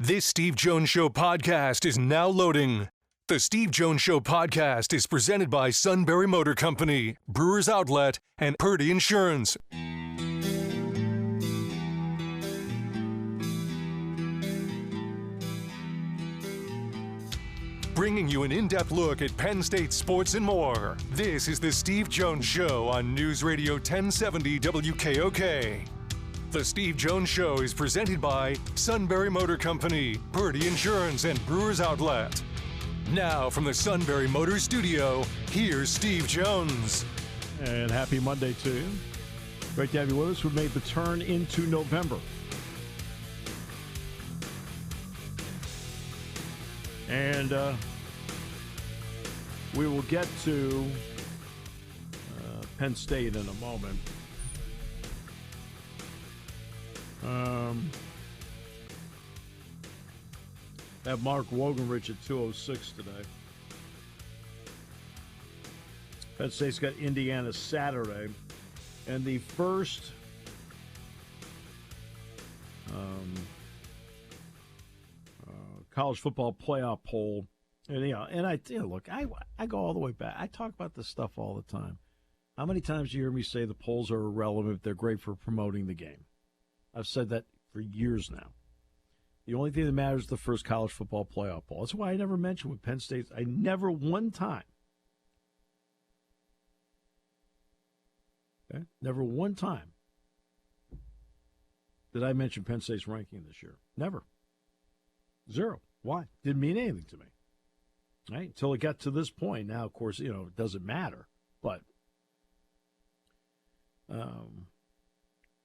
This Steve Jones Show podcast is now loading. The Steve Jones Show podcast is presented by Sunbury Motor Company, Brewers Outlet, and Purdy Insurance. Bringing you an in-depth look at Penn State sports and more. This is the Steve Jones Show on News Radio 1070 WKOK. The Steve Jones Show is presented by Sunbury Motor Company, Purdy Insurance, and Brewers Outlet. Now from the Sunbury Motor Studio, here's Steve Jones. And happy Monday to you. Great to have you with us. We've made the turn into November. And we will get to Penn State in a moment. Have Mark Wogenrich at 2:06 today. Penn State's got Indiana Saturday. And the first college football playoff poll. And look, I go all the way back. I talk about this stuff all the time. How many times do you hear me say the polls are irrelevant? They're great for promoting the game. I've said that for years now. The only thing that matters is the first college football playoff poll. That's why I never mentioned with Penn State. I never one time. Okay? Never one time did I mention Penn State's ranking this year. Never. Zero. Why? Didn't mean anything to me. Right? Until it got to this point. Now, of course, it doesn't matter.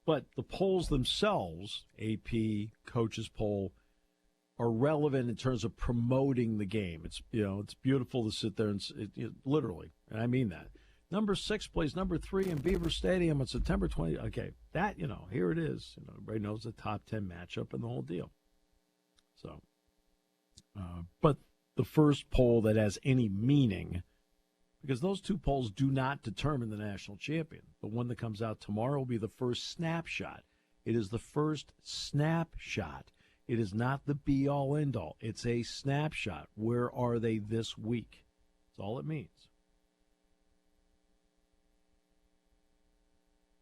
But the polls themselves, AP, coaches poll, are relevant in terms of promoting the game. It's it's beautiful to sit there and literally, and I mean that. Number 6 plays number 3 in Beaver Stadium on September 20. Okay, that here it is. Everybody knows the top 10 matchup and the whole deal. So, but the first poll that has any meaning. Because those two polls do not determine the national champion. The one that comes out tomorrow will be the first snapshot. It is the first snapshot. It is not the be-all, end-all. It's a snapshot. Where are they this week? That's all it means.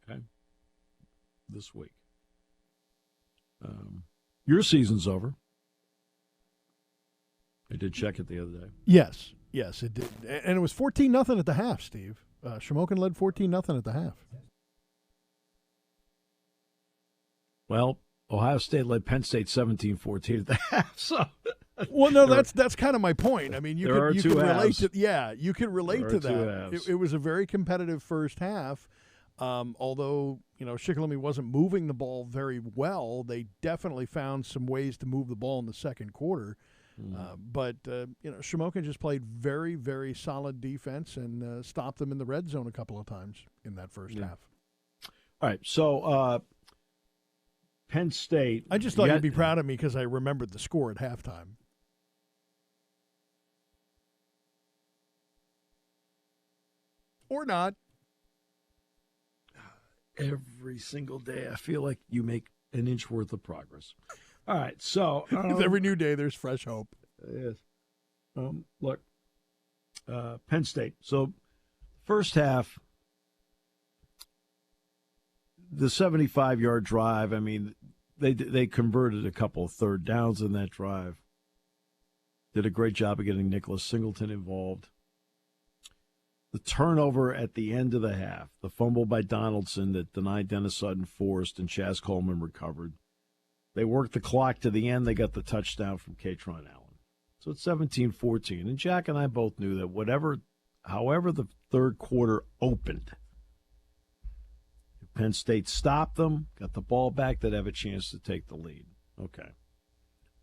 Okay? This week. Your season's over. I did check it the other day. Yes, it did. And it was 14-0 at the half, Steve. Shamokin led 14-0 at the half. Well, Ohio State led Penn State 17-14 at the half. So, well, no, that's kind of my point. I mean, you can relate to you can relate to that. It was a very competitive first half. Although Shikellamy wasn't moving the ball very well, they definitely found some ways to move the ball in the second quarter. But Shamokin just played very, very solid defense and stopped them in the red zone a couple of times in that first half. All right, so Penn State. I just thought you'd be proud of me because I remembered the score at halftime. Or not. Every single day, I feel like you make an inch worth of progress. All right, so every new day there's fresh hope. Yes. Look, Penn State. So first half, the 75-yard drive. I mean, they converted a couple of third downs in that drive. Did a great job of getting Nicholas Singleton involved. The turnover at the end of the half, the fumble by Donaldson that denied Dennis Sutton forced and Chaz Coleman recovered. They worked the clock to the end. They got the touchdown from Katron Allen. So it's 17-14. And Jack and I both knew that however the third quarter opened, if Penn State stopped them, got the ball back, they'd have a chance to take the lead. Okay.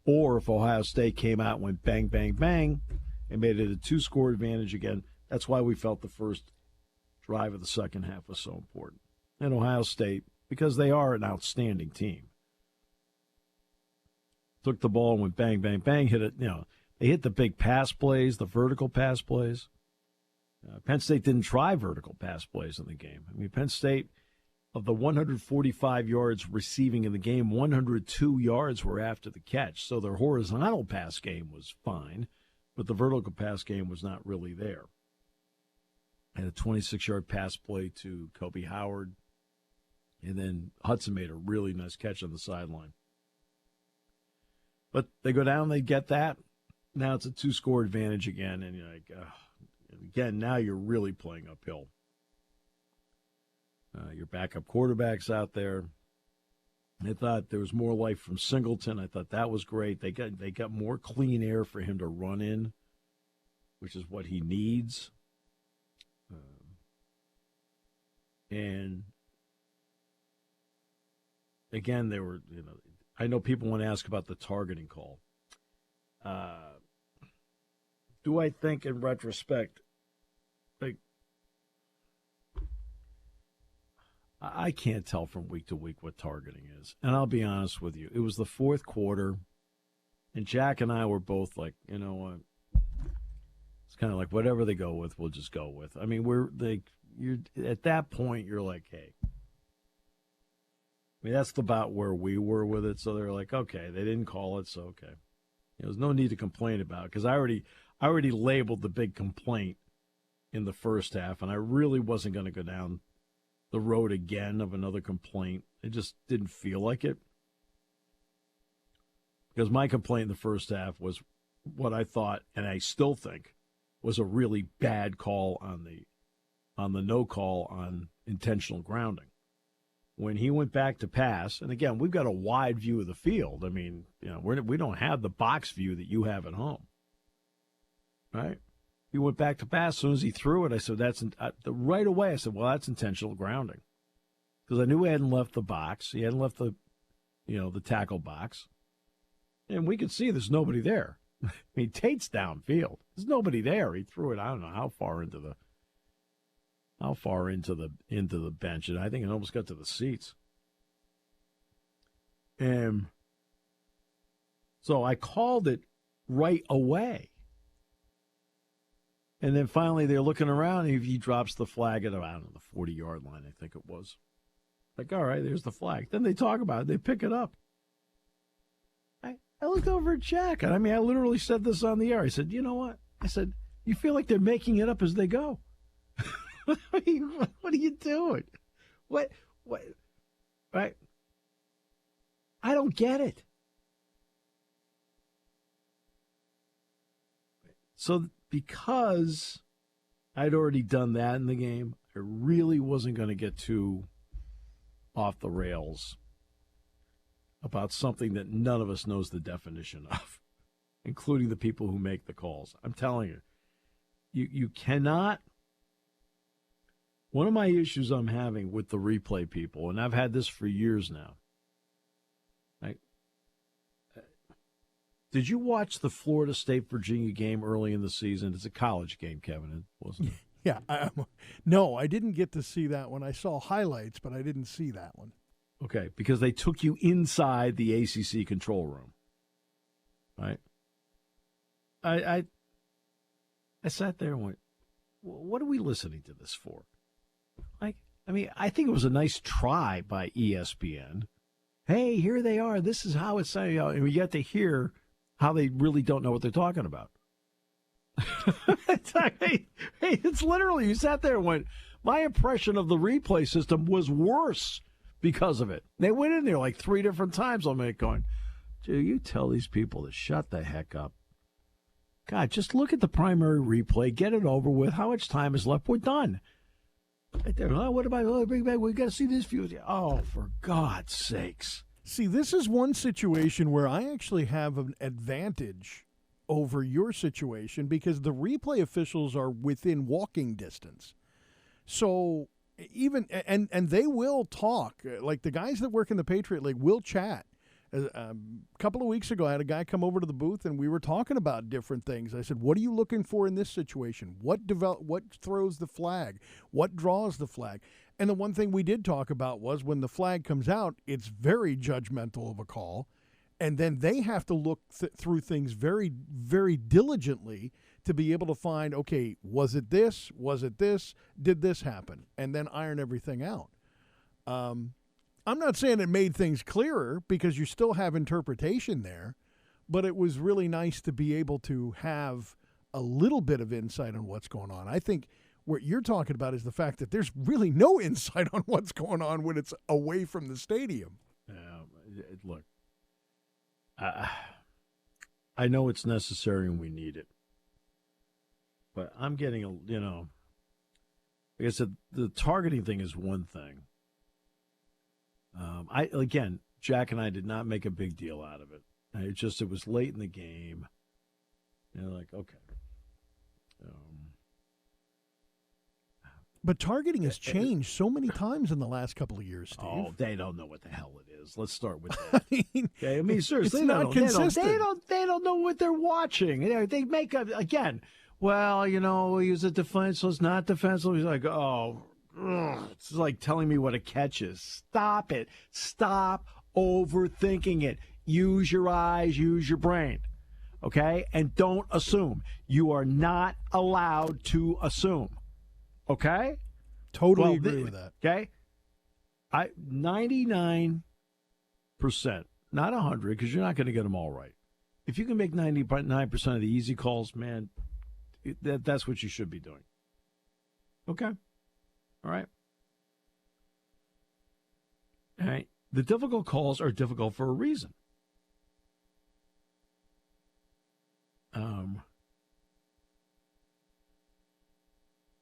Or if Ohio State came out and went bang, bang, bang, and made it a 2-score advantage again, that's why we felt the first drive of the second half was so important. And Ohio State, because they are an outstanding team, took the ball and went bang, bang, bang, hit it. They hit the big pass plays, the vertical pass plays. Penn State didn't try vertical pass plays in the game. I mean, Penn State of the 145 yards receiving in the game, 102 yards were after the catch. So their horizontal pass game was fine, but the vertical pass game was not really there. And a 26-yard pass play to Kobe Howard. And then Hudson made a really nice catch on the sideline. But they go down, they get that. Now it's a 2-score advantage again. And you're like, again, now you're really playing uphill. Your backup quarterback's out there. I thought there was more life from Singleton. I thought that was great. They got more clean air for him to run in, which is what he needs. And again, they were, I know people want to ask about the targeting call. Do I think in retrospect, I can't tell from week to week what targeting is. And I'll be honest with you. It was the fourth quarter, and Jack and I were both like, you know what? It's kind of like whatever they go with, we'll just go with. I mean, you're at that point, you're like, hey. I mean, that's about where we were with it. So they're like, okay, they didn't call it, so okay. There's no need to complain about it because I already labeled the big complaint in the first half, and I really wasn't going to go down the road again of another complaint. It just didn't feel like it. Because my complaint in the first half was what I thought, and I still think, was a really bad call on the no call on intentional grounding. When he went back to pass, and again, we've got a wide view of the field. I mean, we don't have the box view that you have at home, right? He went back to pass. As soon as he threw it, I said, right away, I said, well, that's intentional grounding. Because I knew he hadn't left the box. He hadn't left the tackle box. And we could see there's nobody there. I mean, Tate's downfield. There's nobody there. He threw it, I don't know how far into the bench. And I think it almost got to the seats. And so I called it right away. And then finally they're looking around, and he drops the flag at, I don't know, the 40-yard line, I think it was. Like, all right, there's the flag. Then they talk about it. They pick it up. I looked over at Jack, and I literally said this on the air. I said, you know what? I said, you feel like they're making it up as they go. What are you doing? What? Right? I don't get it. So because I'd already done that in the game, I really wasn't going to get too off the rails about something that none of us knows the definition of, including the people who make the calls. I'm telling you, you cannot. One of my issues I'm having with the replay people, and I've had this for years now. Did you watch the Florida State-Virginia game early in the season? It's a college game, Kevin, wasn't it? Yeah. No, I didn't get to see that one. I saw highlights, but I didn't see that one. Okay, because they took you inside the ACC control room, right? I sat there and went, what are we listening to this for? I think it was a nice try by ESPN. Hey, here they are. This is how it's, and we get to hear how they really don't know what they're talking about. It's literally, you sat there and went, my impression of the replay system was worse because of it. They went in there like 3 different times on me going, dude, you tell these people to shut the heck up. God, just look at the primary replay, get it over with. How much time is left? We're done. Right there. Oh, what about, bring back, we got to see this view. Oh, for God's sakes. See, this is one situation where I actually have an advantage over your situation because the replay officials are within walking distance. So even, and they will talk. Like the guys that work in the Patriot League will chat. A couple of weeks ago, I had a guy come over to the booth, and we were talking about different things. I said, what are you looking for in this situation? What throws the flag? What draws the flag? And the one thing we did talk about was when the flag comes out, it's very judgmental of a call, and then they have to look through things very, very diligently to be able to find, okay, was it this? Was it this? Did this happen? And then iron everything out. I'm not saying it made things clearer because you still have interpretation there, but it was really nice to be able to have a little bit of insight on what's going on. I think what you're talking about is the fact that there's really no insight on what's going on when it's away from the stadium. Look, I know it's necessary and we need it, but I'm getting like I said, the targeting thing is one thing. Jack and I did not make a big deal out of it. It was late in the game. And they're like, okay. But targeting has changed so many times in the last couple of years, Steve. Oh, they don't know what the hell it is. Let's start with that. I mean, seriously, it's not consistent. They don't know what they're watching. They make again. Well, he was a defenseless, not defenseless. He's like, it's like telling me what a catch is. Stop it. Stop overthinking it. Use your eyes. Use your brain. Okay? And don't assume. You are not allowed to assume. Okay? Totally agree with that. Okay? 99%, not 100, because you're not going to get them all right. If you can make 99% of the easy calls, man, that's what you should be doing. Okay? All right? All right. The difficult calls are difficult for a reason.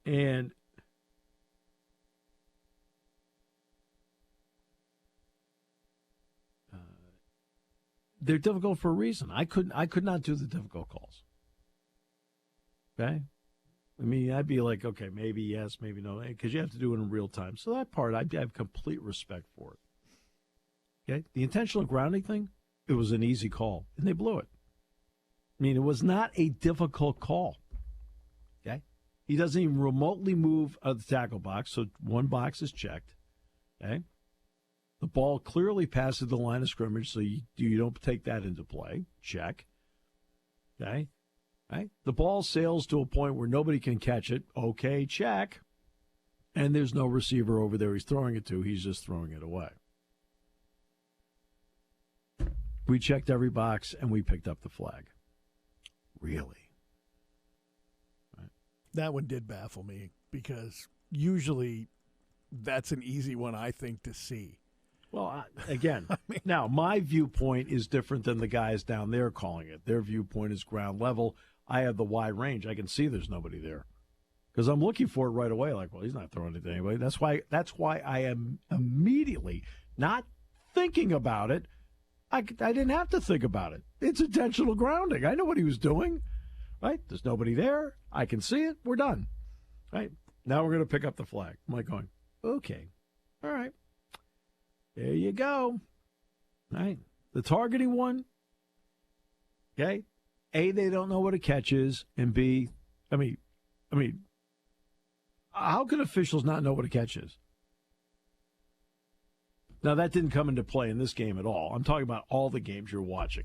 And they're difficult for a reason. I could not do the difficult calls. Okay? I mean, I'd be like, okay, maybe yes, maybe no, because you have to do it in real time. So that part, I have complete respect for it. Okay? The intentional grounding thing, it was an easy call, and they blew it. I mean, it was not a difficult call. Okay? He doesn't even remotely move out of the tackle box, so one box is checked. Okay? The ball clearly passes the line of scrimmage, so you don't take that into play. Check. Okay? Right? The ball sails to a point where nobody can catch it. Okay, check. And there's no receiver over there he's throwing it to. He's just throwing it away. We checked every box, and we picked up the flag. Really? Right. That one did baffle me because usually that's an easy one, I think, to see. Well, again, now my viewpoint is different than the guys down there calling it. Their viewpoint is ground level. I have the wide range. I can see there's nobody there because I'm looking for it right away. Like, well, he's not throwing it to anybody. That's why I am immediately not thinking about it. I didn't have to think about it. It's intentional grounding. I know what he was doing. Right? There's nobody there. I can see it. We're done. Right? Now we're going to pick up the flag. I'm like going, okay. All right. There you go. All right. The targeting one. Okay. A, they don't know what a catch is. And B, I mean, how can officials not know what a catch is? Now, that didn't come into play in this game at all. I'm talking about all the games you're watching.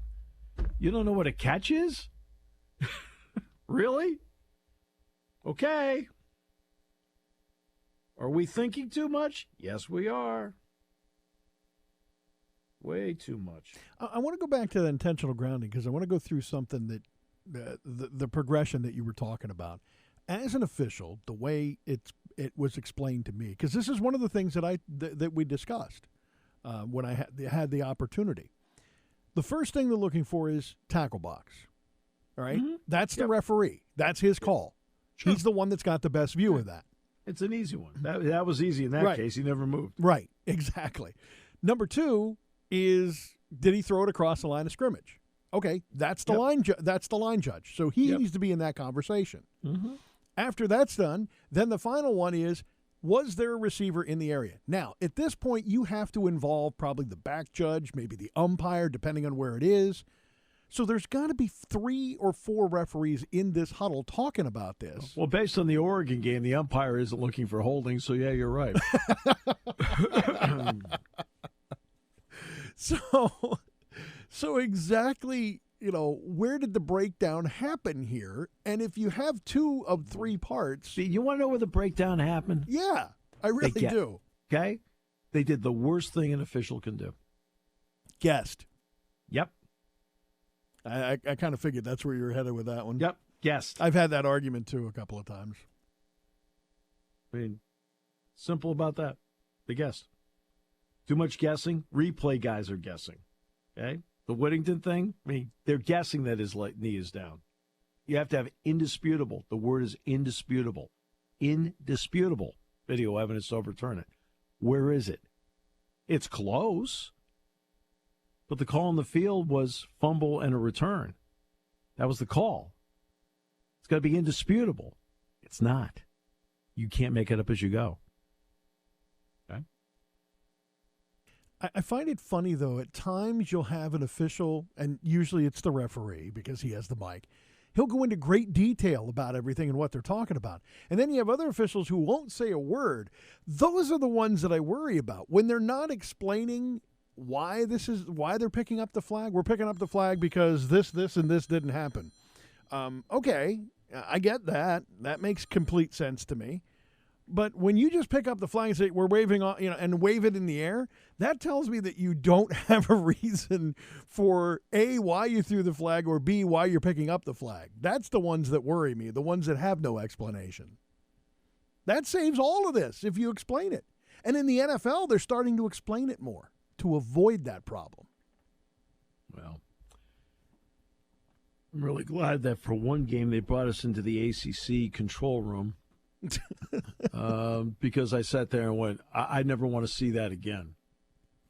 You don't know what a catch is? Really? Okay. Are we thinking too much? Yes, we are. Way too much. I want to go back to the intentional grounding because I want to go through something that the progression that you were talking about. As an official, the way it was explained to me, because this is one of the things that we discussed when I had the opportunity. The first thing they're looking for is tackle box. All right? Mm-hmm. That's the referee. That's his call. Sure. He's the one that's got the best view of that. It's an easy one. That was easy in that case. He never moved. Right. Exactly. Number two is, did he throw it across the line of scrimmage? Okay, that's the line. That's the line judge. So he needs to be in that conversation. Mm-hmm. After that's done, then the final one is, was there a receiver in the area? Now, at this point, you have to involve probably the back judge, maybe the umpire, depending on where it is. So there's got to be 3 or 4 referees in this huddle talking about this. Well, based on the Oregon game, the umpire isn't looking for holding, so yeah, you're right. So exactly, where did the breakdown happen here? And if you have 2 of 3 parts. See, you want to know where the breakdown happened? Yeah, I really do. Okay? They did the worst thing an official can do. Guessed. Yep. I kind of figured that's where you were headed with that one. Yep. Guessed. I've had that argument, too, a couple of times. I mean, simple about that. They guessed. Too much guessing. Replay guys are guessing. Okay? The Whittington thing, I mean, they're guessing that his knee is down. You have to have indisputable. The word is indisputable. Indisputable video evidence to overturn it. Where is it? It's close. But the call on the field was fumble and a return. That was the call. It's got to be indisputable. It's not. You can't make it up as you go. Okay? I find it funny, though, at times you'll have an official, and usually it's the referee because he has the mic. He'll go into great detail about everything and what they're talking about. And then you have other officials who won't say a word. Those are the ones that I worry about. When they're not explaining why they're picking up the flag. We're picking up the flag because this, and this didn't happen. Okay, I get that. That makes complete sense to me. But when you just pick up the flag and say we're waving on, and wave it in the air, that tells me that you don't have a reason for A, why you threw the flag, or B, why you're picking up the flag. That's the ones that worry me, the ones that have no explanation. That saves all of this if you explain it. And in the NFL, they're starting to explain it more to avoid that problem. Well, I'm really glad that for one game they brought us into the ACC control room. Because I sat there and went, I never want to see that again.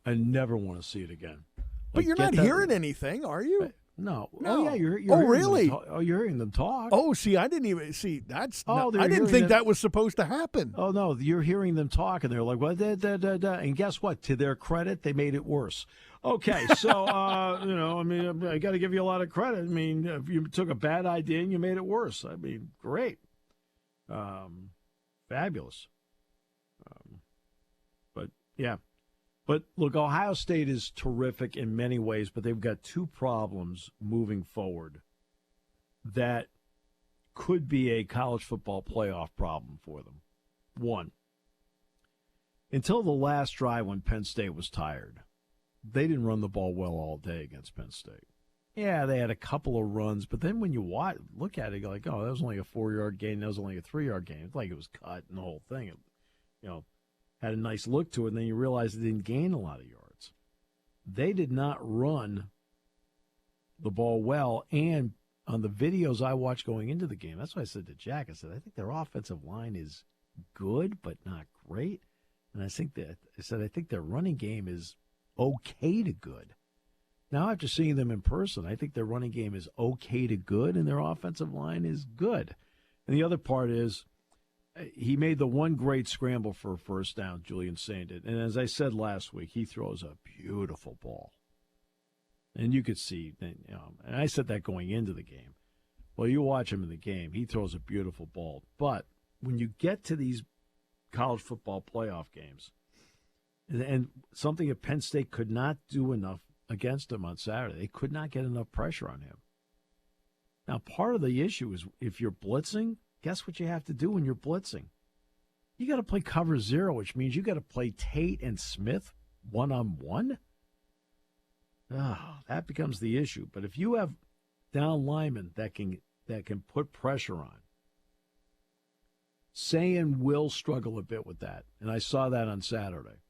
I never want to see it again. But you're not hearing anything, are you? No. No. Oh, yeah. You're really? You're hearing them talk. Oh, see, I didn't even see. I didn't think them. that was supposed to happen. Oh, no. You're hearing them talk, and they're like, well, da, da, da, da. And guess what? To their credit, they made it worse. Okay, so, I got to give you a lot of credit. I mean, if you took a bad idea and you made it worse. I mean, great. Fabulous. But, yeah. But, look, Ohio State is terrific in many ways, but they've got two problems moving forward that could be a college football playoff problem for them. One, until the last drive when Penn State was tired, they didn't run the ball well all day against Penn State. Yeah, they had a couple of runs, but then when you look at it, you're like, oh, that was only a 4-yard gain, that was only a 3-yard gain. It's like it was cut and the whole thing. It, had a nice look to it, and then you realize it didn't gain a lot of yards. They did not run the ball well, and on the videos I watched going into the game, that's why I said to Jack, I said, I think their offensive line is good but not great. And I think their running game is okay to good. Now, after seeing them in person, I think their running game is okay to good, and their offensive line is good. And the other part is he made the one great scramble for a first down, Julian Sain did. And as I said last week, he throws a beautiful ball. And you could see, and I said that going into the game. Well, you watch him in the game, he throws a beautiful ball. But when you get to these college football playoff games, and something that Penn State could not do enough against him on Saturday, they could not get enough pressure on him. Now, part of the issue is if you're blitzing, guess what you have to do when you're blitzing? You got to play cover zero, which means you got to play Tate and Smith one-on-one. That becomes the issue. But if you have down linemen that can put pressure on, Sain will struggle a bit with that, and I saw that on Saturday.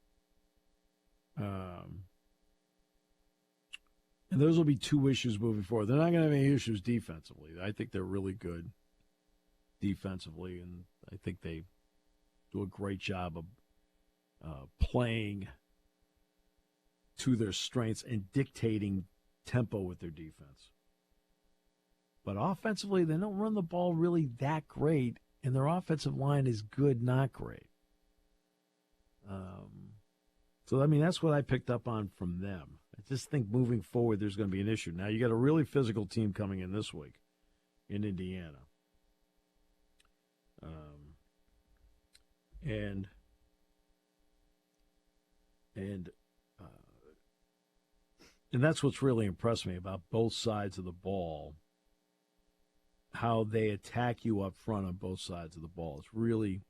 And those will be two issues moving forward. They're not going to have any issues defensively. I think they're really good defensively, and I think they do a great job of playing to their strengths and dictating tempo with their defense. But offensively, they don't run the ball really that great, and their offensive line is good, not great. So, that's what I picked up on from them. I just think moving forward, there's going to be an issue. Now, you got a really physical team coming in this week in Indiana. And that's what's really impressed me about both sides of the ball, how they attack you up front on both sides of the ball. It's really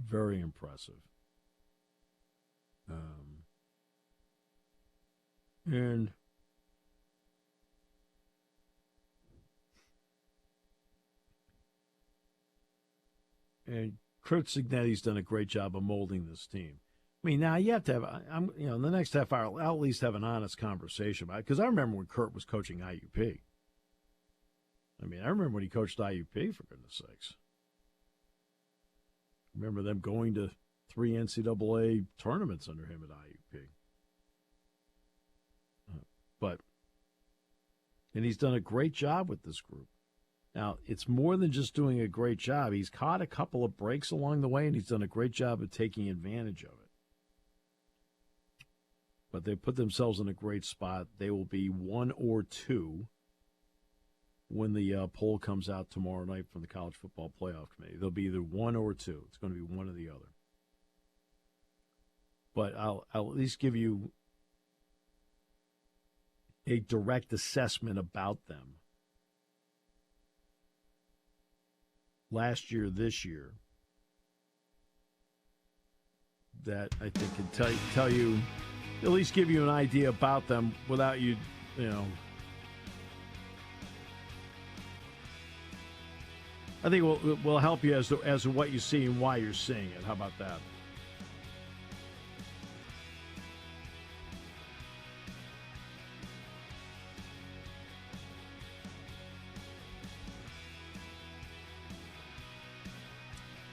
very impressive. And Kurt Cignetti's done a great job of molding this team. I mean, now you have to have, in the next half hour, I'll at least have an honest conversation about it. Because I remember when Kurt was coaching IUP. I mean, I remember when he coached IUP, for goodness sakes. I remember them going to 3 NCAA tournaments under him at IUP. And he's done a great job with this group. Now, it's more than just doing a great job. He's caught a couple of breaks along the way, and he's done a great job of taking advantage of it. But they put themselves in a great spot. They will be 1 or 2 when the poll comes out tomorrow night from the College Football Playoff Committee. They'll be either 1 or 2. It's going to be one or the other. But I'll at least give you a direct assessment about them. Last year, this year, that I think can tell you, at least give you an idea about them without you I think will help you as to what you see and why you're seeing it. How about that?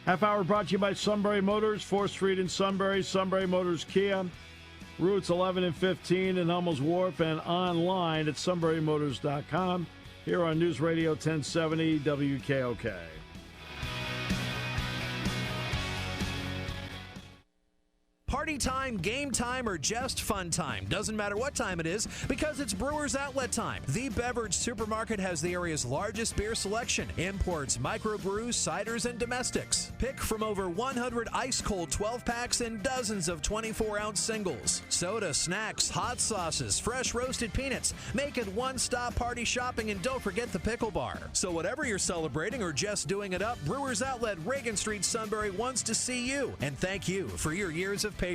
Half hour brought to you by Sunbury Motors, 4th Street in Sunbury, Sunbury Motors Kia, routes 11 and 15 in Hummel's Wharf, and online at sunburymotors.com. Here on News Radio 1070 WKOK. Party time, game time, or just fun time. Doesn't matter what time it is because it's Brewers Outlet time. The Beverage Supermarket has the area's largest beer selection. Imports, microbrews, ciders, and domestics. Pick from over 100 ice-cold 12-packs and dozens of 24-ounce singles. Soda, snacks, hot sauces, fresh roasted peanuts. Make it one-stop party shopping, and don't forget the pickle bar. So whatever you're celebrating or just doing it up, Brewers Outlet, Reagan Street, Sunbury wants to see you. And thank you for your years of patronage.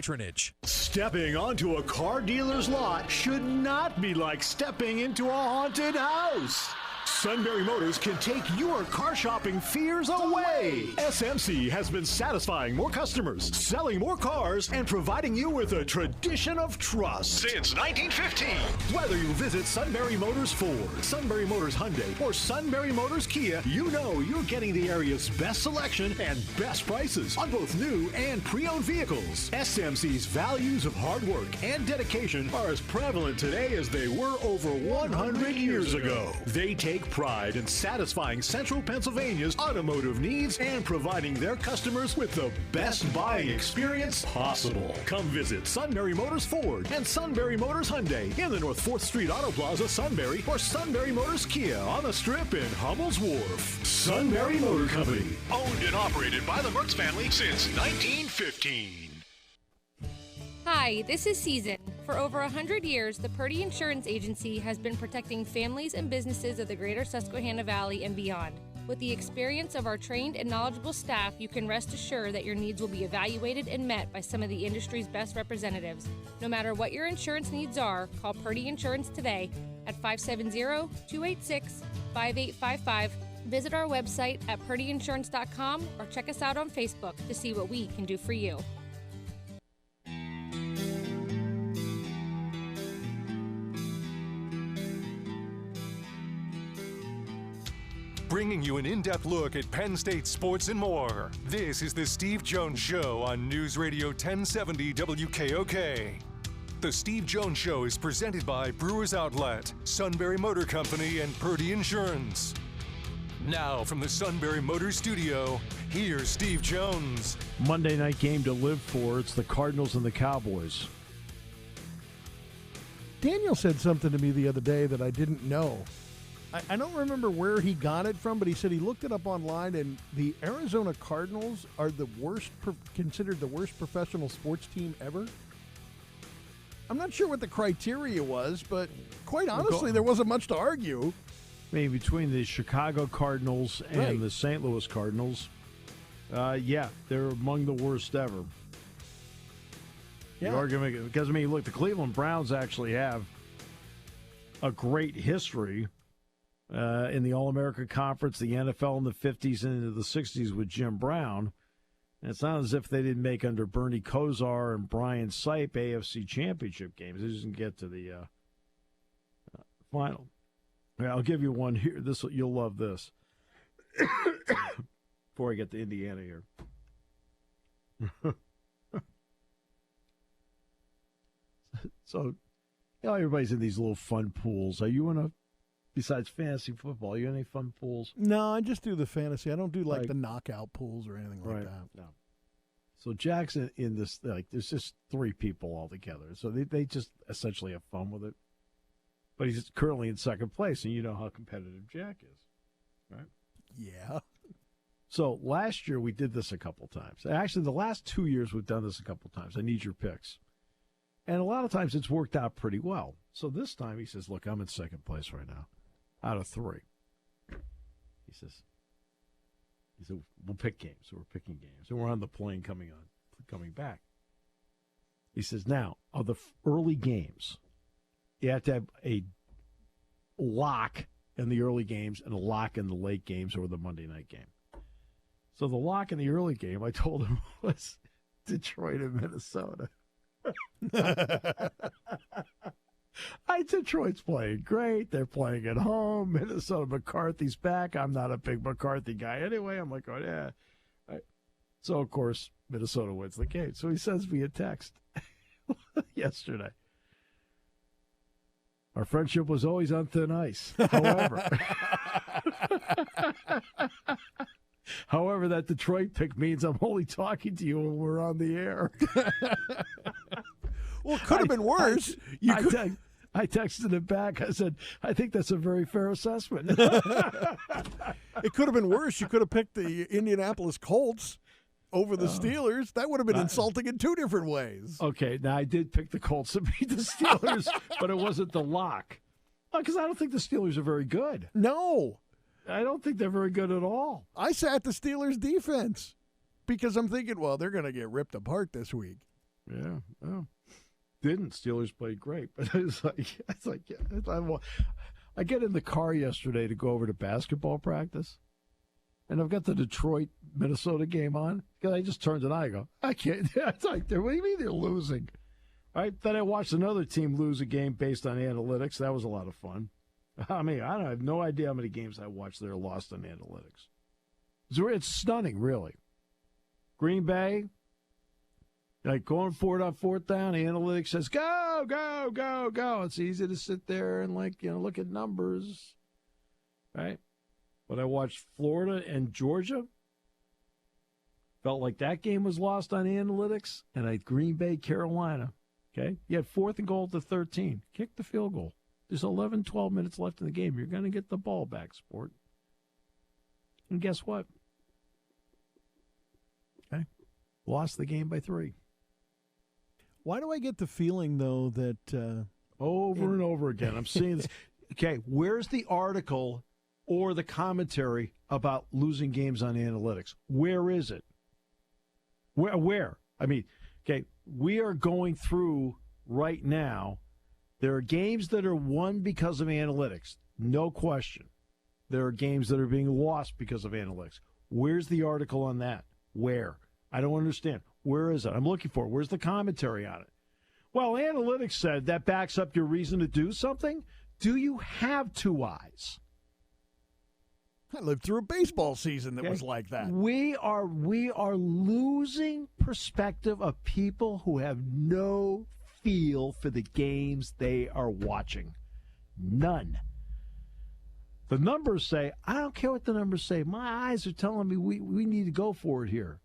Stepping onto a car dealer's lot should not be like stepping into a haunted house. Sunbury Motors can take your car shopping fears away. SMC has been satisfying more customers, selling more cars, and providing you with a tradition of trust since 1915. Whether you visit Sunbury Motors Ford, Sunbury Motors Hyundai, or Sunbury Motors Kia, you know you're getting the area's best selection and best prices on both new and pre-owned vehicles. SMC's values of hard work and dedication are as prevalent today as they were over 100 years ago. They take pride in satisfying Central Pennsylvania's automotive needs and providing their customers with the best buying experience possible. Come visit Sunbury Motors Ford and Sunbury Motors Hyundai in the North 4th Street Auto Plaza, Sunbury, or Sunbury Motors Kia on the Strip in Hummel's Wharf. Sunbury Motor Company, owned and operated by the Mertz family since 1915. Hi, this is Season. For over 100 years, the Purdy Insurance Agency has been protecting families and businesses of the greater Susquehanna Valley and beyond. With the experience of our trained and knowledgeable staff, you can rest assured that your needs will be evaluated and met by some of the industry's best representatives. No matter what your insurance needs are, call Purdy Insurance today at 570-286-5855. Visit our website at purdyinsurance.com or check us out on Facebook to see what we can do for you. Bringing you an in-depth look at Penn State sports and more. This is the Steve Jones Show on News Radio 1070 WKOK. The Steve Jones Show is presented by Brewers Outlet, Sunbury Motor Company, and Purdy Insurance. Now from the Sunbury Motor Studio, here's Steve Jones. Monday night game to live for. It's the Cardinals and the Cowboys. Daniel said something to me the other day that I didn't know. I don't remember where he got it from, but he said he looked it up online, and the Arizona Cardinals are the worst, considered the worst professional sports team ever. I'm not sure what the criteria was, but quite honestly, there wasn't much to argue. I mean, between the Chicago Cardinals and the St. Louis Cardinals, they're among the worst ever. Yeah. The argument, because, look, the Cleveland Browns actually have a great history in the All-America Conference, the NFL in the 50s and into the 60s with Jim Brown. And it's not as if they didn't make under Bernie Kosar and Brian Sipe AFC championship games. They just didn't get to the final. I'll give you one here. You'll love this. Before I get to Indiana here. So, everybody's in these little fun pools. Are you in a, besides fantasy football, are you in any fun pools? No, I just do the fantasy. I don't do like the knockout pools or anything like that. No. So Jack's in this, there's just 3 people all together. So they just essentially have fun with it. But he's currently in second place, and you know how competitive Jack is, right? Yeah. So last year we did this a couple times. Actually, the last 2 years we've done this a couple times. I need your picks. And a lot of times it's worked out pretty well. So this time he says, look, I'm in second place right now out of 3. He said, we'll pick games. So we're picking games. And we're on the plane coming back. He says, now, of the early games, you have to have a lock in the early games and a lock in the late games or the Monday night game. So the lock in the early game, I told him, was Detroit and Minnesota. Detroit's playing great. They're playing at home. Minnesota, McCarthy's back. I'm not a big McCarthy guy anyway. I'm like, oh, yeah. Right. So, of course, Minnesota wins the game. So he sends me a text yesterday. Our friendship was always on thin ice. However, that Detroit pick means I'm only talking to you when we're on the air. Well, it could have been worse. I texted it back. I said, I think that's a very fair assessment. It could have been worse. You could have picked the Indianapolis Colts over the Steelers. That would have been insulting in 2 different ways. Okay, now I did pick the Colts to beat the Steelers, but it wasn't the lock. Because I don't think the Steelers are very good. No. I don't think they're very good at all. I sat the Steelers defense because I'm thinking, well, they're going to get ripped apart this week. Yeah. Well, didn't. Steelers played great. But I get in the car yesterday to go over to basketball practice, and I've got the Detroit-Minnesota game on. Because I just turned it on. I go, I can't. It's like, what do you mean they're losing? All right. Then I watched another team lose a game based on analytics. That was a lot of fun. I have no idea how many games I watched that are lost on analytics. It's stunning, really. Green Bay, going for it on 4th down, the analytics says, go, go, go, go. It's easy to sit there and, look at numbers, right? But I watched Florida and Georgia. Felt like that game was lost on analytics. And Green Bay, Carolina, okay? You had 4th and goal to 13. Kick the field goal. There's 11, 12 minutes left in the game. You're going to get the ball back, sport. And guess what? Okay. Lost the game by 3. Why do I get the feeling, though, that... over and over again. I'm seeing this. Okay, where's the article or the commentary about losing games on analytics? Where is it? Where? Okay, we are going through right now. There are games that are won because of analytics, no question. There are games that are being lost because of analytics. Where's the article on that? Where? I don't understand. Where is it? I'm looking for it. Where's the commentary on it? Well, analytics said that backs up your reason to do something. Do you have 2 eyes? I lived through a baseball season that was like that. We are losing perspective of people who have no feel for the games they are watching. None. The numbers say, I don't care what the numbers say. My eyes are telling me we need to go for it here.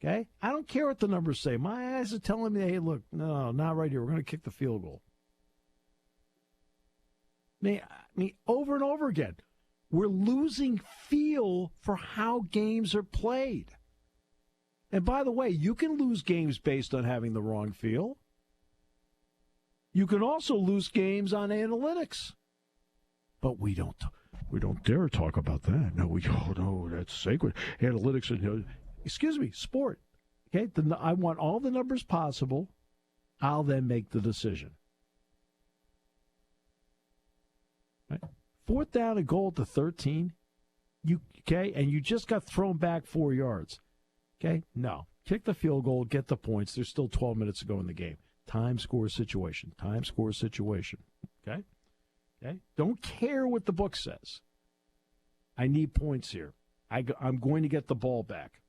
Okay? I don't care what the numbers say. My eyes are telling me, hey, look, no, not right here. We're going to kick the field goal. I mean, over and over again, we're losing feel for how games are played. And by the way, you can lose games based on having the wrong feel. You can also lose games on analytics. But we don't dare talk about that. No, that's sacred. Analytics, excuse me, sport. Okay, I want all the numbers possible. I'll then make the decision. Right? 4th down and goal at the 13. And you just got thrown back 4 yards. Okay? No. Kick the field goal, get the points. There's still 12 minutes to go in the game. Time, score, situation. Time, score, situation. Okay? Okay? Don't care what the book says. I need points here. I'm going to get the ball back.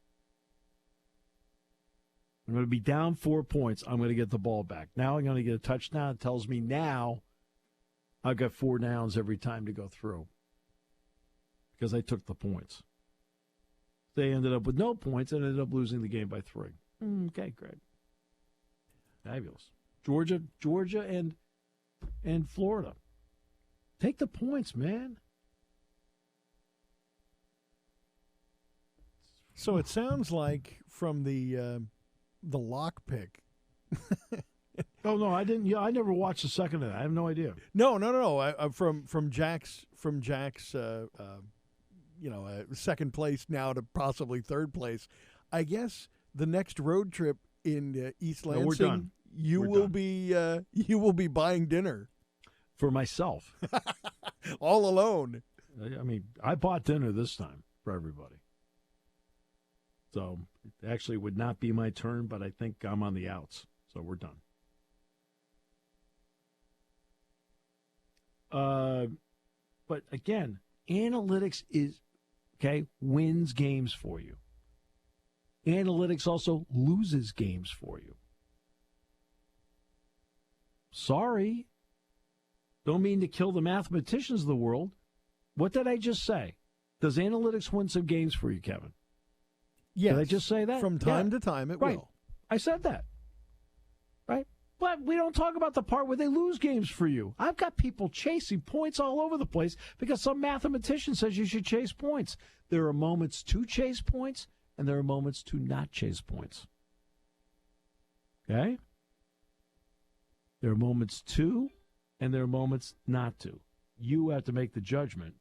I'm going to be down 4 points. I'm going to get the ball back. Now I'm going to get a touchdown. It tells me now I've got 4 downs every time to go through because I took the points. They ended up with no points and ended up losing the game by 3. Okay, great. Fabulous. Georgia and Florida. Take the points, man. So it sounds like from the lock pick. Oh no, I didn't. Yeah, I never watched a second of that. I have no idea. No. From Jack's second place now to possibly third place. I guess the next road trip in East Lansing, we're done. You will be buying dinner for myself, all alone. I mean, I bought dinner this time for everybody, so it actually would not be my turn. But I think I'm on the outs, so we're done. But again, analytics wins games for you. Analytics also loses games for you. Sorry. Don't mean to kill the mathematicians of the world. What did I just say? Does analytics win some games for you, Kevin? Yes. Did I just say that? From time to time, it will. I said that. Right? But we don't talk about the part where they lose games for you. I've got people chasing points all over the place because some mathematician says you should chase points. There are moments to chase points, and there are moments to not chase points. Okay? There are moments to, and there are moments not to. You have to make the judgment.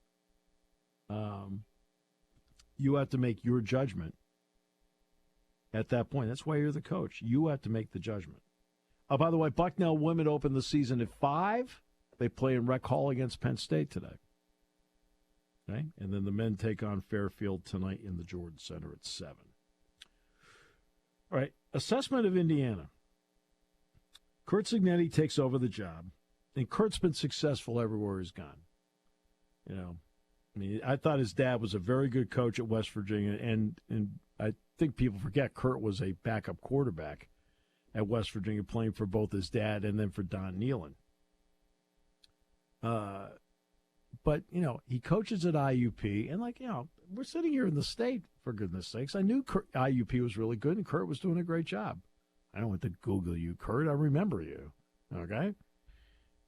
You have to make your judgment at that point. That's why you're the coach. You have to make the judgment. By the way, Bucknell women open the season at 5. They play in Rec Hall against Penn State today. Okay? And then the men take on Fairfield tonight in the Jordan Center at 7. All right, assessment of Indiana. Curt Cignetti takes over the job, and Curt's been successful everywhere he's gone. You know, I mean, I thought his dad was a very good coach at West Virginia, and I think people forget Curt was a backup quarterback at West Virginia, playing for both his dad and then for Don Nehlen. But, you know, he coaches at IUP, and, we're sitting here in the state, for goodness sakes. I knew IUP was really good, and Curt was doing a great job. I don't want to Google you, Curt. I remember you, okay?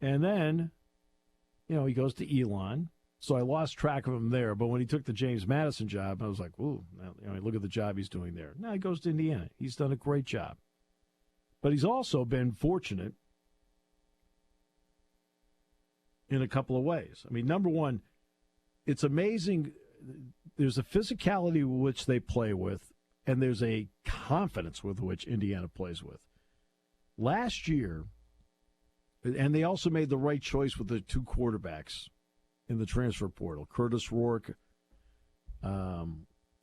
And then, he goes to Elon, so I lost track of him there. But when he took the James Madison job, I was like, ooh, look at the job he's doing there. Now he goes to Indiana. He's done a great job. But he's also been fortunate in a couple of ways. I mean, number one, it's amazing. There's a physicality with which they play with, and there's a confidence with which Indiana plays with. Last year, and they also made the right choice with the 2 quarterbacks in the transfer portal. Curtis Rourke, out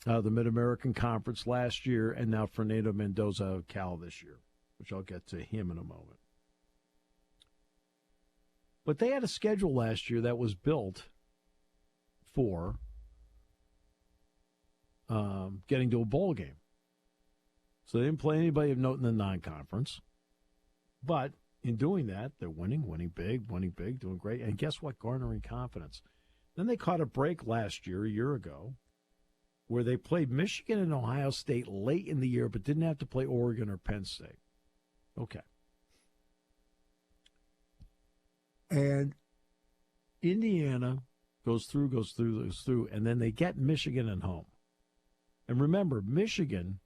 of the Mid-American Conference last year, and now Fernando Mendoza out of Cal this year, which I'll get to him in a moment. But they had a schedule last year that was built for getting to a bowl game. So they didn't play anybody of note in the non-conference. But in doing that, they're winning big, doing great. And guess what? Garnering confidence. Then they caught a break last year, a year ago, where they played Michigan and Ohio State late in the year, but didn't have to play Oregon or Penn State. Okay. And Indiana goes through, and then they get Michigan at home. And remember, Michigan,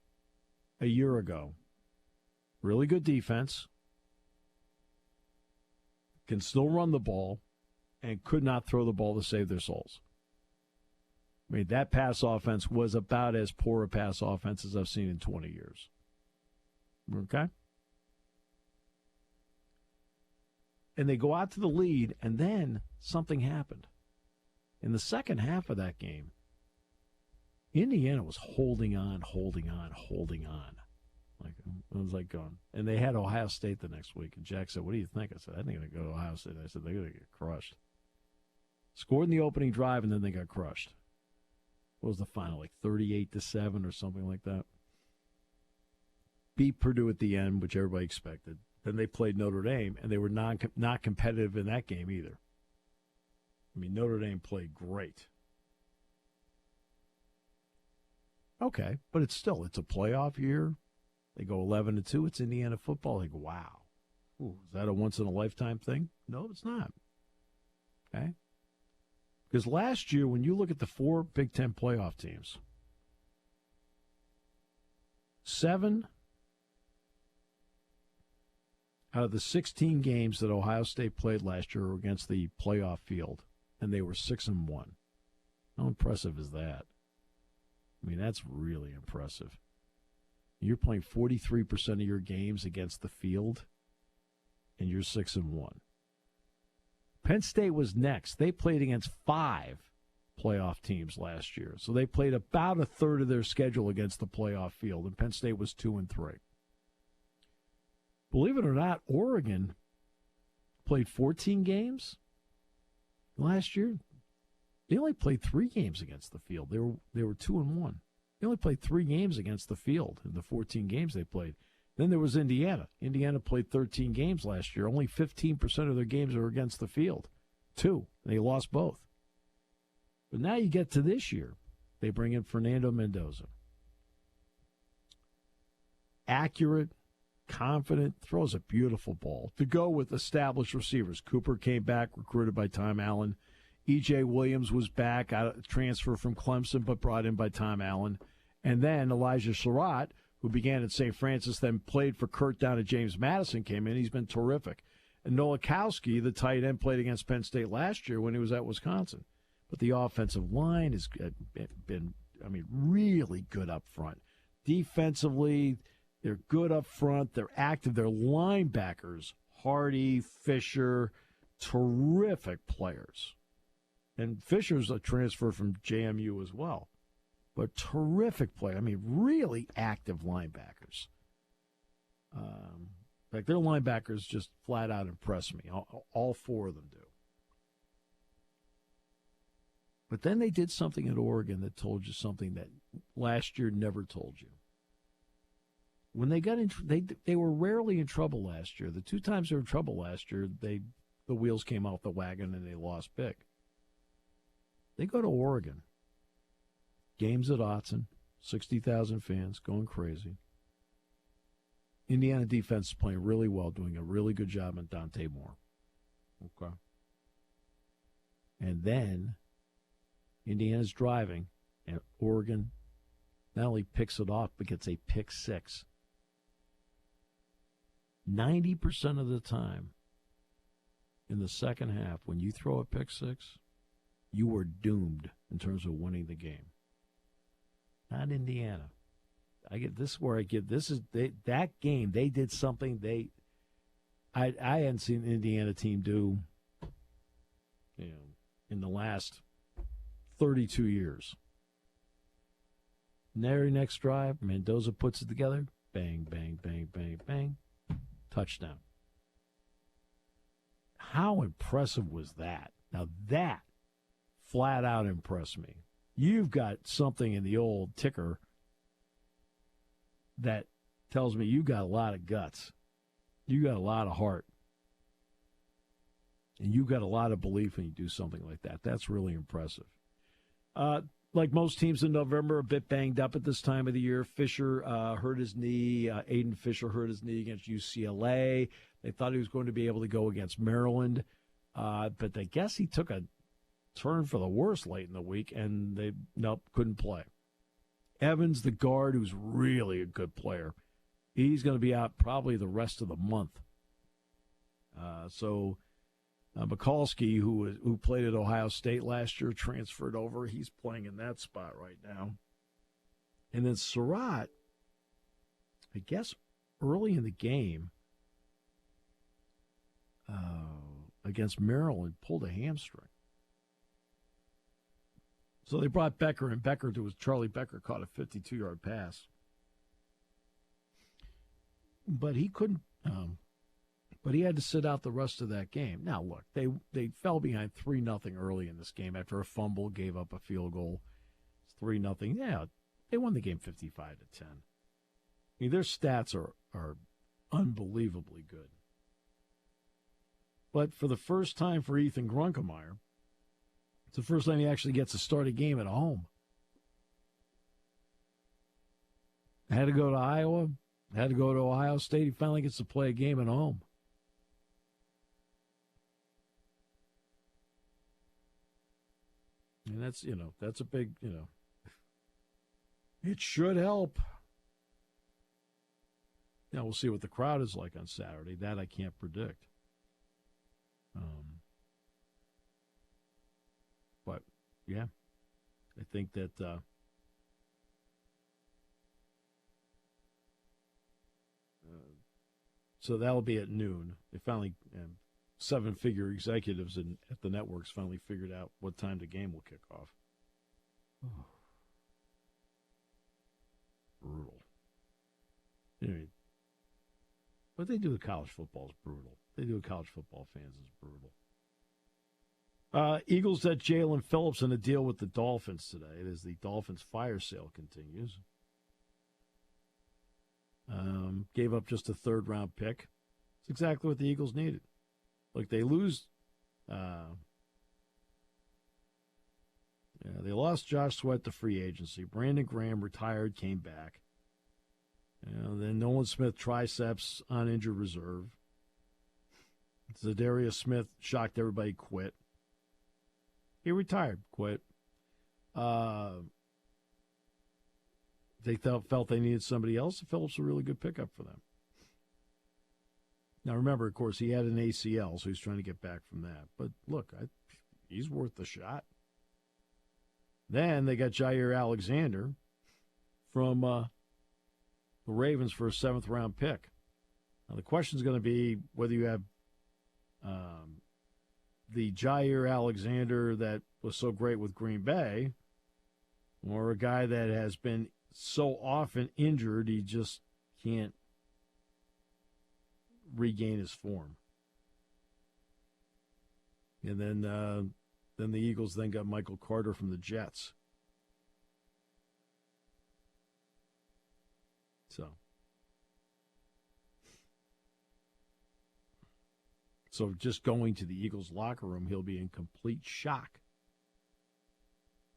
a year ago, really good defense, can still run the ball, and could not throw the ball to save their souls. I mean, that pass offense was about as poor a pass offense as I've seen in 20 years. Okay? and they go out to the lead, and then something happened. In the second half of that game, Indiana was holding on. Like, it was like going. And they had Ohio State the next week. And Jack said, what do you think? I said, I think they're going to go to Ohio State. I said, they're going to get crushed. Scored in the opening drive, and then they got crushed. What was the final, like 38-7 or something like that? Beat Purdue at the end, which everybody expected. Then they played Notre Dame, and they were not competitive in that game either. I mean, Notre Dame played great. Okay, but it's a playoff year. They go 11-2. It's Indiana football. They go, wow. Ooh, is that a once-in-a-lifetime thing? No, it's not. Okay? Because last year, when you look at the 4 Big Ten playoff teams, 7 out of the 16 games that Ohio State played last year were against the playoff field, and they were 6-1. How impressive is that? I mean, that's really impressive. You're playing 43% of your games against the field, and you're 6-1. Penn State was next. They played against 5 playoff teams last year. So they played about a third of their schedule against the playoff field, and Penn State was 2-3. Believe it or not, Oregon played 14 games last year. They only played 3 games against the field. They were 2-1. They only played 3 games against the field in the 14 games they played. Then there was Indiana. Indiana played 13 games last year. Only 15% of their games were against the field. 2. They lost both. But now you get to this year. They bring in Fernando Mendoza. Accurate, confident, throws a beautiful ball. To go with established receivers. Cooper came back, recruited by Tom Allen. E.J. Williams was back, out of transfer from Clemson, but brought in by Tom Allen. And then Elijah Surratt, who began at St. Francis, then played for Kurt down at James Madison, came in. He's been terrific. And Nowakowski, the tight end, played against Penn State last year when he was at Wisconsin. But the offensive line has been, really good up front. Defensively, they're good up front. They're active. They're linebackers. Hardy, Fisher, terrific players. And Fisher's a transfer from JMU as well. But terrific player. Really active linebackers. In fact, their linebackers just flat out impress me. All 4 of them do. But then they did something at Oregon that told you something that last year never told you. When they got in, they were rarely in trouble last year. The 2 times they were in trouble last year, the wheels came off the wagon and they lost big. They go to Oregon. Games at Autzen, 60,000 fans, going crazy. Indiana defense is playing really well, doing a really good job on Dante Moore. Okay. And then Indiana's driving, and Oregon not only picks it off, but gets a pick 6. 90% of the time in the second half, when you throw a pick 6, you were doomed in terms of winning the game. Not Indiana. That game. They did something I hadn't seen an Indiana team do, in the last 32 years. Very next drive, Mendoza puts it together. Bang, bang, bang, bang, bang. Touchdown. How impressive was that? Now that flat out impressed me. You've got something in the old ticker that tells me you got a lot of guts. You got a lot of heart. And you got a lot of belief when you do something like that. That's really impressive. Like most teams in November, a bit banged up at this time of the year. Fisher hurt his knee. Aiden Fisher hurt his knee against UCLA. They thought he was going to be able to go against Maryland. But I guess he took a turn for the worse late in the week, and they couldn't play. Evans, the guard, who's really a good player, he's going to be out probably the rest of the month. So Mikulski, who played at Ohio State last year, transferred over. He's playing in that spot right now. And then Surratt, I guess early in the game, against Maryland, pulled a hamstring. So they brought Becker, and Charlie Becker caught a 52-yard pass. But he couldn't. But he had to sit out the rest of that game. Now, look, they fell behind 3-0 early in this game after a fumble, gave up a field goal. It's 3-0. Yeah, they won the game 55-10. I mean, their stats are unbelievably good. But for the first time for Ethan Grunkemeyer, it's the first time he actually gets to start a game at home. Had to go to Iowa, had to go to Ohio State. He finally gets to play a game at home. And that's a big, it should help. Now we'll see what the crowd is like on Saturday. That I can't predict. But, yeah, I think that so that'll be at noon. They finally, seven-figure executives at the networks finally figured out what time the game will kick off. Oh. Brutal. Anyway, what they do with college football is brutal. They do with college football fans is brutal. Eagles let Jalen Phillips in a deal with the Dolphins today as the Dolphins fire sale continues. Gave up just a third-round pick. It's exactly what the Eagles needed. Look, they lose. They lost Josh Sweat to free agency. Brandon Graham retired, came back. Then Nolan Smith, triceps on injured reserve. Zadarius Smith shocked everybody, quit. He retired, quit. They felt they needed somebody else. Phillips was a really good pickup for them. Now, remember, of course, he had an ACL, so he's trying to get back from that. But, look, he's worth the shot. Then they got Jair Alexander from the Ravens for a seventh-round pick. Now, the question is going to be whether you have the Jair Alexander that was so great with Green Bay or a guy that has been so often injured he just can't regain his form. And then the Eagles then got Michael Carter from the Jets. So just going to the Eagles locker room, he'll be in complete shock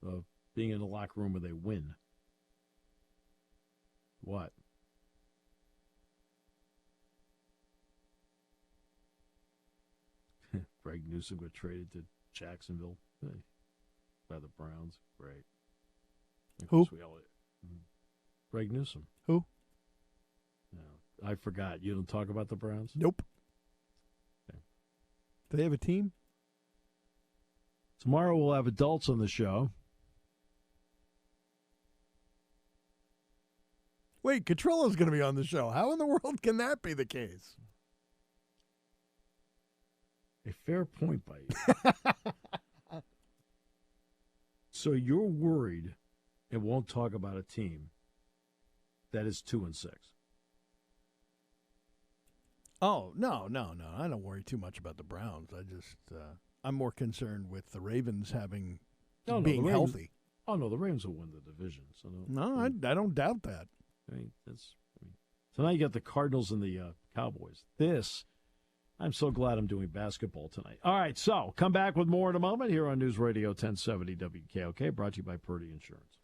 of being in the locker room where they win. What? Greg Newsome got traded to Jacksonville by the Browns. Great. Who? Greg Newsome. Who? No, I forgot. You don't talk about the Browns? Nope. Okay. Do they have a team? Tomorrow we'll have adults on the show. Wait, Catrillo's going to be on the show. How in the world can that be the case? A fair point by you. So you're worried it won't talk about a team that is 2-6. Oh, no. I don't worry too much about the Browns. I'm more concerned with the Ravens being healthy. Oh, no, the Ravens will win the division. So I don't doubt that. So now you got the Cardinals and the Cowboys. I'm so glad I'm doing basketball tonight. All right, so come back with more in a moment here on News Radio 1070 WKOK, brought to you by Purdy Insurance.